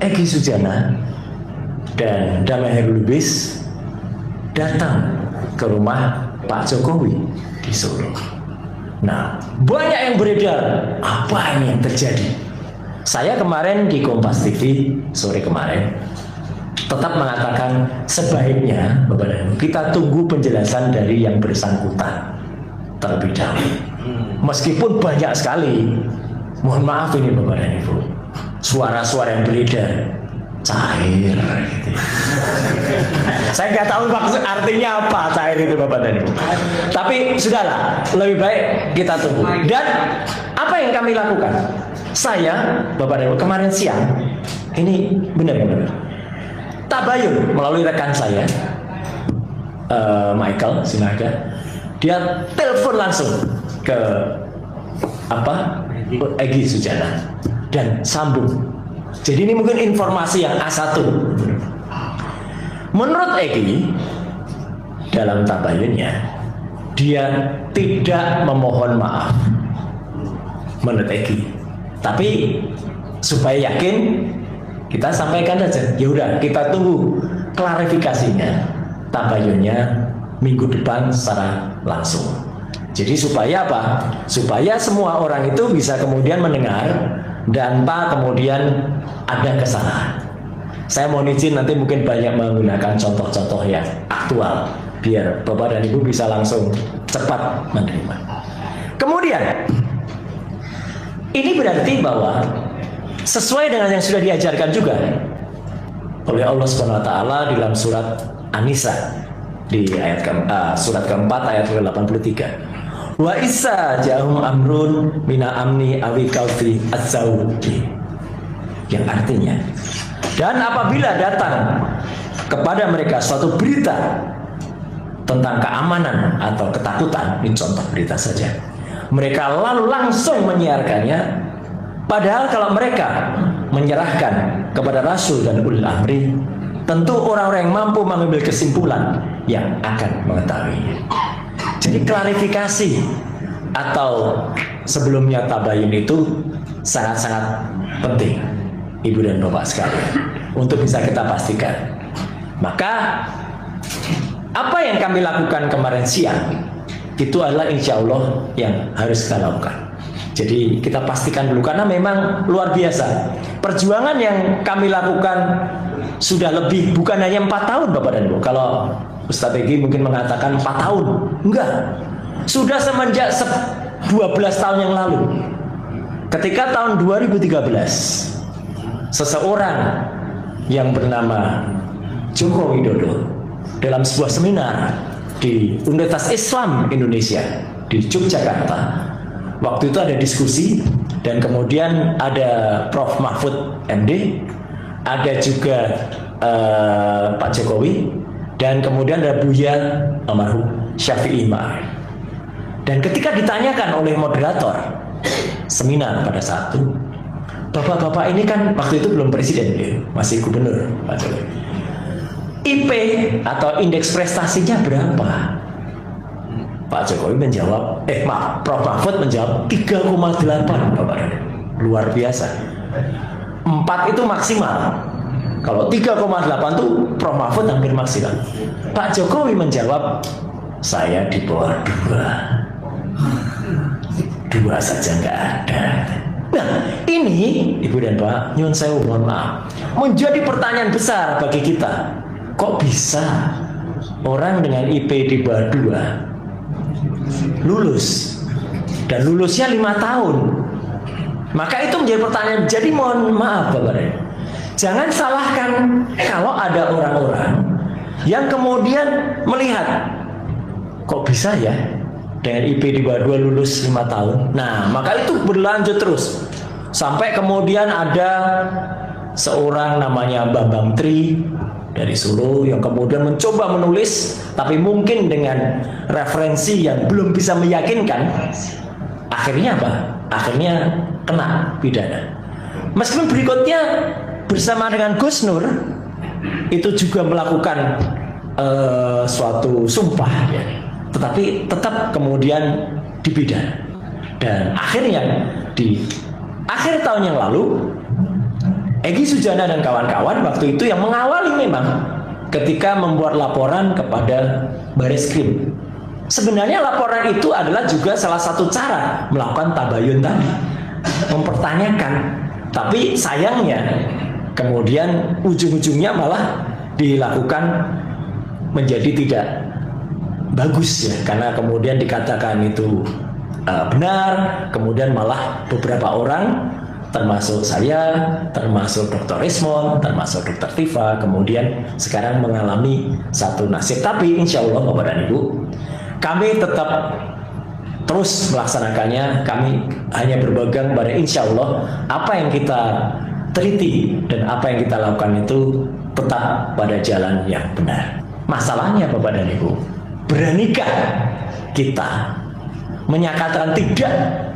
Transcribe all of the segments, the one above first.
Egy Sujana dan Damai Herlubis datang ke rumah Pak Jokowi di Solo. Nah, banyak yang beredar, apa ini yang terjadi? Saya kemarin di Kompas TV sore kemarin tetap mengatakan sebaiknya Bapak dan Ibu kita tunggu penjelasan dari yang bersangkutan terlebih dahulu. Meskipun banyak sekali, mohon maaf ini Bapak dan Ibu, suara-suara yang beredar cair gitu. Saya nggak tahu maksud artinya apa cair itu Bapak dan Ibu. Tapi sudahlah, lebih baik kita tunggu. Dan apa yang kami lakukan? Saya Bapak dan Ibu kemarin siang ini benar-benar tabayun melalui rekan saya Michael Sinaga, dia telepon langsung ke Egy Sujana dan sambung. Jadi ini mungkin informasi yang A1. Menurut Egy dalam tabayunnya dia tidak memohon maaf menurut Egy, tapi supaya yakin kita sampaikan saja. Ya udah, kita tunggu klarifikasinya, tabayunnya minggu depan secara langsung. Jadi supaya apa? Supaya semua orang itu bisa kemudian mendengar dan Pak kemudian ada kesalahan. Saya mohon izin nanti mungkin banyak menggunakan contoh-contoh yang aktual biar Bapak dan Ibu bisa langsung cepat menerima. Kemudian ini berarti bahwa sesuai dengan yang sudah diajarkan juga oleh Allah Subhanahu wa taala di dalam surat An-Nisa di surat keempat ayat ke-83. Wa isa ja'um amrun mina amni awi kaufi az-zawji. Yang artinya, dan apabila datang kepada mereka suatu berita tentang keamanan atau ketakutan, ini contoh berita saja, mereka lalu langsung menyiarkannya. Padahal kalau mereka menyerahkan kepada Rasul dan ulil amri, tentu orang-orang yang mampu mengambil kesimpulan yang akan mengetahuinya. Jadi klarifikasi atau sebelumnya tabayun itu sangat-sangat penting, Ibu dan Bapak sekalian, untuk bisa kita pastikan. Maka apa yang kami lakukan kemarin siang itu adalah insya Allah yang harus kita lakukan. Jadi kita pastikan dulu karena memang luar biasa perjuangan yang kami lakukan sudah lebih, bukan hanya 4 tahun Bapak dan Ibu. Kalau Ustadz Egy mungkin mengatakan 4 tahun, enggak, sudah semenjak 12 tahun yang lalu. Ketika tahun 2013 seseorang yang bernama Joko Widodo dalam sebuah seminar di Universitas Islam Indonesia di Yogyakarta, waktu itu ada diskusi dan kemudian ada Prof. Mahfud MD, ada juga Pak Jokowi, dan kemudian ada Buya almarhum Syafi'i Ma'arif. Dan ketika ditanyakan oleh moderator seminar pada saat itu, bapak-bapak ini kan waktu itu belum presiden, ya, masih gubernur Pak Jokowi. IP atau indeks prestasinya berapa? Pak Jokowi menjawab, Prof. Mahfud menjawab 3,8 Bapak. Luar biasa. 4 itu maksimal. Kalau 3,8 itu Prof. Mahfud hampir maksimal. Pak Jokowi menjawab, saya di bawah 2 saja nggak ada. Nah, ini Ibu dan Pak, nyun sewu, mohon maaf, menjadi pertanyaan besar bagi kita. Kok bisa orang dengan IP di bawah 2 lulus, dan lulusnya 5 tahun? Maka itu menjadi pertanyaan. Jadi mohon maaf Bapak, jangan salahkan kalau ada orang-orang yang kemudian melihat, kok bisa ya dengan IP di bawah 2 lulus 5 tahun. Nah, maka itu berlanjut terus sampai kemudian ada seorang namanya Bambang Tri dari Solo yang kemudian mencoba menulis, tapi mungkin dengan referensi yang belum bisa meyakinkan. Akhirnya apa? Akhirnya kena pidana. Meskipun berikutnya bersama dengan Gus Nur itu juga melakukan suatu sumpah, ya, tetapi tetap kemudian dipidana. Dan akhirnya di akhir tahun yang lalu Egy Sujana dan kawan-kawan waktu itu yang mengawali memang ketika membuat laporan kepada Bareskrim. Sebenarnya laporan itu adalah juga salah satu cara melakukan tabayun tadi, mempertanyakan. Tapi sayangnya kemudian ujung-ujungnya malah dilakukan menjadi tidak bagus ya, karena kemudian dikatakan itu benar, kemudian malah beberapa orang termasuk saya, termasuk Dr. Ismon, termasuk Dr. Tifa, kemudian sekarang mengalami satu nasib. Tapi insya Allah Bapak dan Ibu, kami tetap terus melaksanakannya. Kami hanya berpegang pada insya Allah apa yang kita teliti dan apa yang kita lakukan itu tetap pada jalan yang benar. Masalahnya Bapak dan Ibu, beranikah kita menyatakan tidak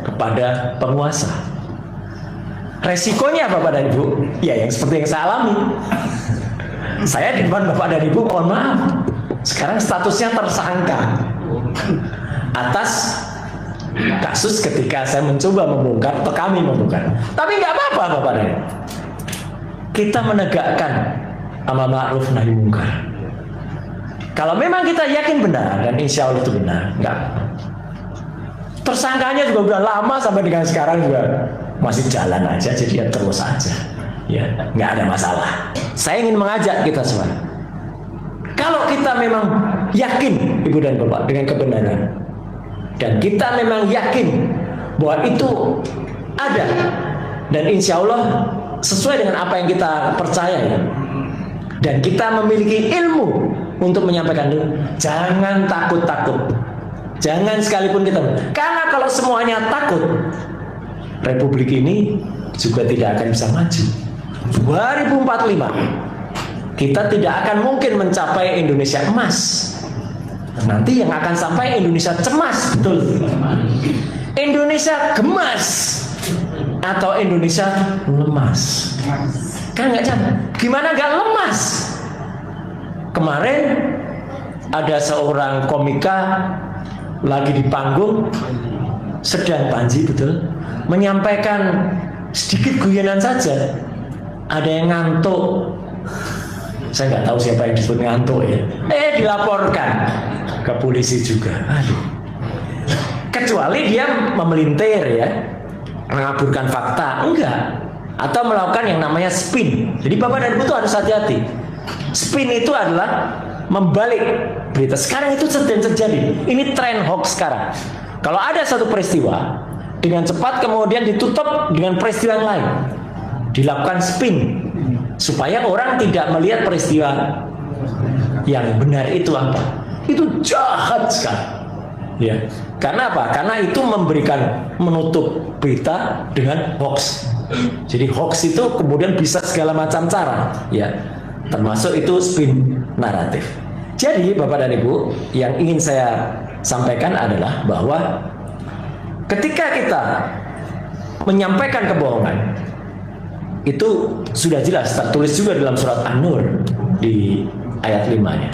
kepada penguasa? Resikonya Bapak dan Ibu, ya yang seperti yang saya alami. Saya di depan Bapak dan Ibu, mohon maaf, sekarang statusnya tersangka atas kasus ketika saya mencoba membongkar atau kami membongkar. Tapi nggak apa-apa Bapak dan Ibu, kita menegakkan amar ma'ruf nahi mungkar. Kalau memang kita yakin benar dan insya Allah itu benar, nggak. Tersangkanya juga udah lama sampai dengan sekarang juga masih jalan aja, jadi ya terus aja, ya nggak ada masalah. Saya ingin mengajak kita semua, kalau kita memang yakin Ibu dan Bapak dengan kebenaran, dan kita memang yakin bahwa itu ada dan insya Allah sesuai dengan apa yang kita percaya, dan kita memiliki ilmu untuk menyampaikan itu, jangan takut-takut, jangan sekalipun kita, karena kalau semuanya takut, Republik ini juga tidak akan bisa maju. 2045 kita tidak akan mungkin mencapai Indonesia emas. Nanti yang akan sampai Indonesia cemas, betul. Indonesia gemas atau Indonesia lemas. Kan nggak jangan. Gimana nggak lemas? Kemarin ada seorang komika lagi di panggung, sedang Panji, betul, menyampaikan sedikit guyonan saja. Ada yang ngantuk, saya nggak tahu siapa yang disebut ngantuk ya. Dilaporkan ke polisi juga. Aduh. Kecuali dia memelintir ya, mengaburkan fakta, enggak, atau melakukan yang namanya spin. Jadi Bapak dan Ibu itu harus hati-hati. Spin itu adalah membalik berita. Sekarang itu sedang terjadi. Ini tren hoax sekarang. Kalau ada satu peristiwa, dengan cepat kemudian ditutup dengan peristiwa yang lain, dilakukan spin supaya orang tidak melihat peristiwa yang benar itu apa. Itu jahat sekali ya. Karena apa? Karena itu menutup berita dengan hoax. Jadi hoax itu kemudian bisa segala macam cara ya, termasuk itu spin naratif. Jadi Bapak dan Ibu, yang ingin saya sampaikan adalah bahwa ketika kita menyampaikan kebohongan, itu sudah jelas tertulis juga dalam surat An-Nur di ayat 5-nya.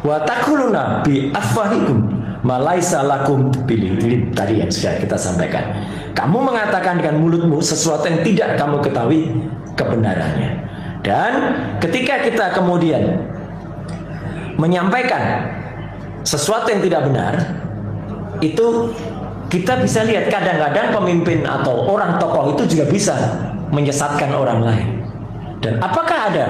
Wa taquluna bi afwahikum ma laisa lakum bihi, tadi yang sudah kita sampaikan. Kamu mengatakan dengan mulutmu sesuatu yang tidak kamu ketahui kebenarannya. Dan ketika kita kemudian menyampaikan sesuatu yang tidak benar, itu kita bisa lihat kadang-kadang pemimpin atau orang tokoh itu juga bisa menyesatkan orang lain. Dan apakah ada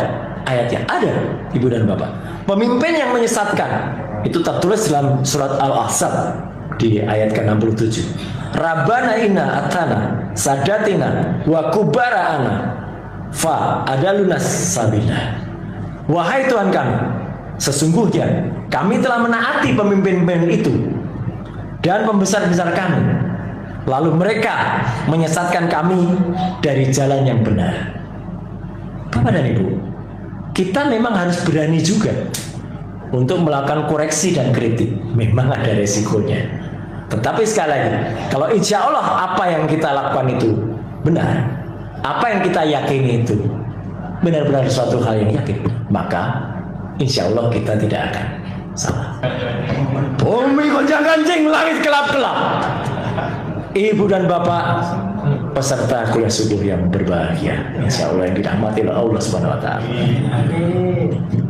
ayatnya? Ada, Ibu dan Bapak. Pemimpin yang menyesatkan itu tertulis dalam surat Al-Ahzab di ayat ke-67. Rabbana inna atana sadatina wa kubara'ana fa adalunas sabila. Wahai Tuhan kami, sesungguhnya kami telah menaati pemimpin-pemimpin itu dan pembesar-besar kami, lalu mereka menyesatkan kami dari jalan yang benar. Bapak dan Ibu, kita memang harus berani juga untuk melakukan koreksi dan kritik. Memang ada resikonya, tetapi sekali lagi, kalau insya Allah apa yang kita lakukan itu benar, apa yang kita yakini itu benar-benar suatu hal yang yakin, maka insya Allah kita tidak akan salah. Bumi gonjang-ganjing, langit gelap-gelap. Ibu dan Bapak, peserta kuliah subuh yang berbahagia, insya Allah yang dirahmati oleh Allah Subhanahu Wa Taala.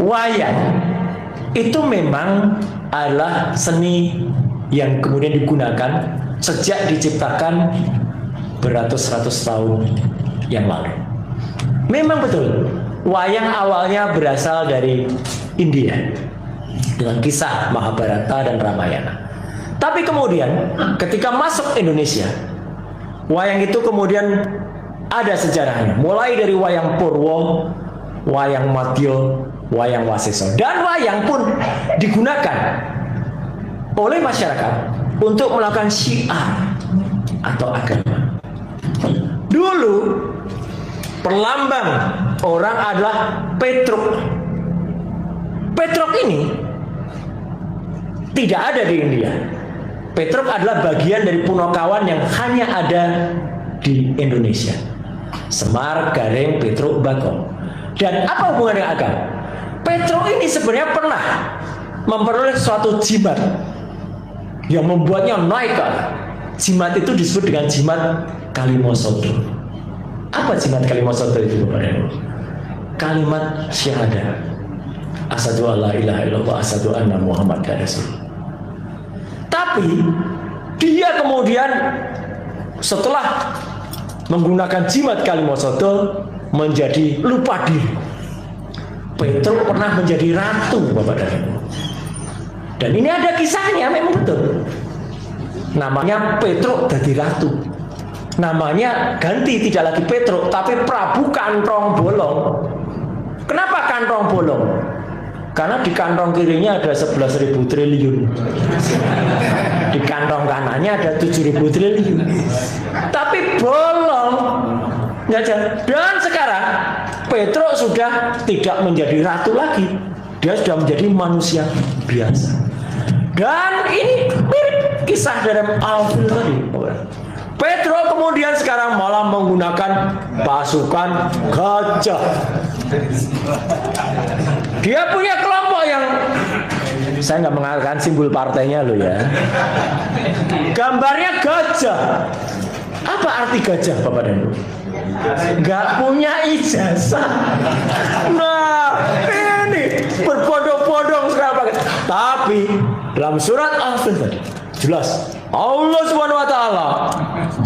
Wayang itu memang adalah seni yang kemudian digunakan sejak diciptakan beratus-ratus tahun yang lalu. Memang betul, wayang awalnya berasal dari India dengan kisah Mahabharata dan Ramayana. Tapi kemudian ketika masuk Indonesia, wayang itu kemudian ada sejarahnya. Mulai dari wayang Purwo, wayang Madya, wayang Waseso. Dan wayang pun digunakan oleh masyarakat untuk melakukan syiar atau agama. Dulu perlambang orang adalah Petruk. Petruk ini tidak ada di India. Petruk adalah bagian dari Punokawan yang hanya ada di Indonesia. Semar, Gareng, Petruk, Bagong. Dan apa hubungannya dengan agama? Petruk ini sebenarnya pernah memperoleh suatu jimat yang membuatnya naik ke atas. Jimat itu disebut dengan jimat Kalimosodo. Apa jimat Kalimosodo itu, Bapak dan Ibu? Kalimat syahadat. Asyhadu alla ilaha illallah, asyhadu anna Muhammadar Rasulullah. Tapi dia kemudian setelah menggunakan jimat Kalimosodo menjadi lupa diri. Petruk pernah menjadi ratu, Bapak dan Ibu. Dan ini ada kisahnya, memang betul. Namanya Petruk jadi ratu. Namanya ganti, tidak lagi Petruk, tapi Prabu Kantong Bolong. Kenapa Kantong Bolong? Karena di kantong kirinya ada 11.000 triliun. Di kantong kanannya ada 7.000 triliun. Tapi bolong. Dan sekarang Petruk sudah tidak menjadi ratu lagi. Dia sudah menjadi manusia biasa. Dan ini mirip kisah dalam Al-Fil tadi. Petruk kemudian sekarang malah menggunakan pasukan gajah. Dia punya kelompok yang, saya nggak mengatakan simbol partainya loh ya. Gambarnya gajah. Apa arti gajah, Bapak dan Ibu? Nggak punya ijazah. Nah, ini berbondong-bondong sekarang. Tapi dalam surat Al-Fil tadi jelas Allah Subhanahu Wa Taala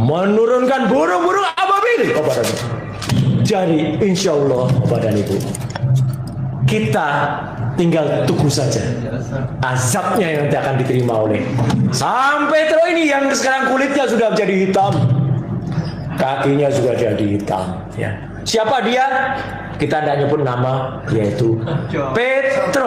menurunkan burung-burung ababil, Bapak dan Ibu. Jadi insya Allah, Bapak dan Ibu, kita tinggal tunggu saja azabnya yang nanti akan diterima oleh sampai terus ini yang sekarang kulitnya sudah menjadi hitam, kakinya juga jadi hitam. Ya. Siapa dia? Kita tidak nyebut nama, yaitu Petruk.